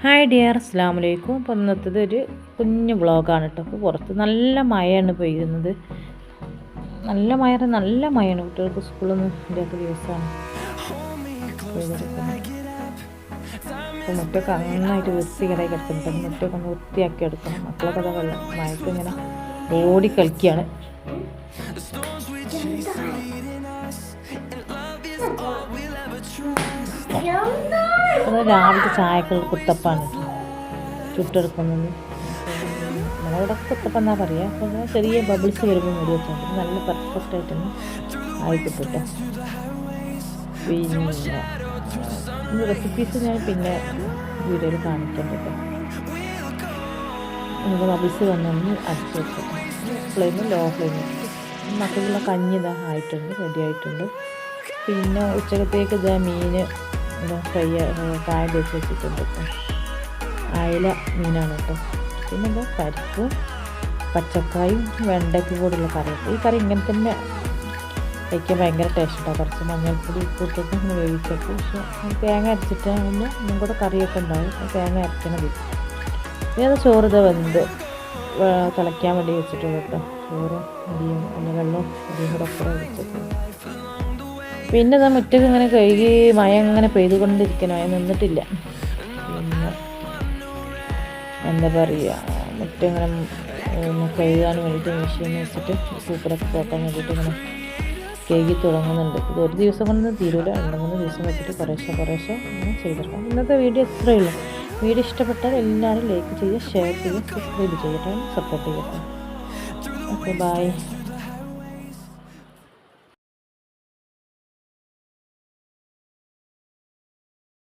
Hi dear, അസ്സലാമു അലൈക്കും. അപ്പോൾ ഇന്നത്തേത് ഒരു കുഞ്ഞു വ്ളോഗാണ് കേട്ടോ. അപ്പോൾ പുറത്ത് നല്ല മഴയാണ് പെയ്യുന്നത്. നല്ല മഴയാണ്. കുട്ടികൾക്ക് സ്കൂളൊന്നും ഇല്ലാത്ത ദിവസമാണ് പെയ്തെടുക്കുന്നത്. അപ്പോൾ മുറ്റൊക്കെ നന്നായിട്ട് വൃത്തികേടായി കിടക്കുന്നുണ്ട്. മുറ്റൊക്കെ ഒന്ന് വൃത്തിയാക്കി എടുക്കണം. മക്കളൊക്കെ അതാ വെള്ളം മഴയ്ക്ക് ഇങ്ങനെ ഓടി കളിക്കുകയാണ്. അത് രാവിലത്തെ ചായക്കുള്ള കുത്തപ്പാണ് ചുട്ടെടുക്കുന്നത്. നമ്മളവിടെ കുത്തപ്പം എന്നാ പറയുക. അപ്പോൾ ചെറിയ ബബിൾസ് വരുമ്പോൾ മൂടി വെച്ചാൽ നല്ല പെർഫെക്റ്റായിട്ടൊന്ന് ആയി കിട്ടും. പിന്നെ റെസിപ്പീസ് ഞാൻ പിന്നെ വീഡിയോയിൽ കാണിക്കാൻ പറ്റും. നമ്മുടെ ബബിൾസ് വന്നൊന്ന് അടിച്ച് വെച്ചിട്ട് ഫ്ലെയിമിൽ ലോ ഫ്ലെയിമിൽ മക്കൾക്കുള്ള കഞ്ഞി ഇതാ ആയിട്ടുണ്ട്, റെഡി ആയിട്ടുണ്ട്. പിന്നെ ഉച്ചക്കത്തേക്ക് ഇതാ മീൻ ഫ്രൈ കായ തേച്ച് വെച്ചിട്ടുണ്ട്. അയല മീനാണ് കേട്ടോ. പിന്നെ എന്താ പരിപ്പും പച്ചക്കായും വെണ്ടയ്ക്കും കൂടെയുള്ള കറി. ഈ കറി ഇങ്ങനെ തന്നെ വയ്ക്കാൻ ഭയങ്കര ടേസ്റ്റാണ്. കുറച്ച് മഞ്ഞൾപ്പൊടി ഉപ്പിട്ടിട്ട് ഇങ്ങനെ വേവിച്ചിട്ട്, പക്ഷേ തേങ്ങ അരച്ചിട്ടാകുമ്പോൾ ഒന്നും കൂടെ കറിയൊക്കെ ഉണ്ടാവും. തേങ്ങ അരക്കണത്. പിന്നെ അത് ചോറ് ഇതാ വെന്ത് തിളയ്ക്കാൻ വേണ്ടി വെച്ചിട്ടുള്ളൂ കേട്ടോ. ചോറും അരിയും അല്ല വെള്ളവും അരിയും കൂടെ ഒക്കെ വെച്ചിട്ടുണ്ട്. പിന്നെ ഇതാ മുറ്റൊക്കെ ഇങ്ങനെ കഴുകി മഴ ഇങ്ങനെ പെയ്തുകൊണ്ടിരിക്കണം. മഴ നിന്നിട്ടില്ല. പിന്നെ എന്താ പറയുക, മുറ്റം ഇങ്ങനെ കഴുകാൻ വേണ്ടിയിട്ട് മെഷീൻ വെച്ചിട്ട് സൂപ്പറൊക്കെ പോക്കാൻ വേണ്ടിയിട്ട് ഇങ്ങനെ കഴുകി തുടങ്ങുന്നുണ്ട്. ഇത് ഒരു ദിവസം കൊണ്ടൊന്നും തീരൂല. 2-3 ദിവസം വെച്ചിട്ട് കുറേശ്ശെ അങ്ങനെ ചെയ്തെടുക്കാം. ഇന്നത്തെ വീഡിയോ ഇത്രയേ ഉള്ളൂ. വീഡിയോ ഇഷ്ടപ്പെട്ടാൽ എല്ലാവരും ലൈക്ക് ചെയ്യുക, ഷെയർ ചെയ്യുക, സബ്സ്ക്രൈബ് ചെയ്യട്ടെ, സപ്പോർട്ട് ചെയ്യട്ടെ. Okay, by.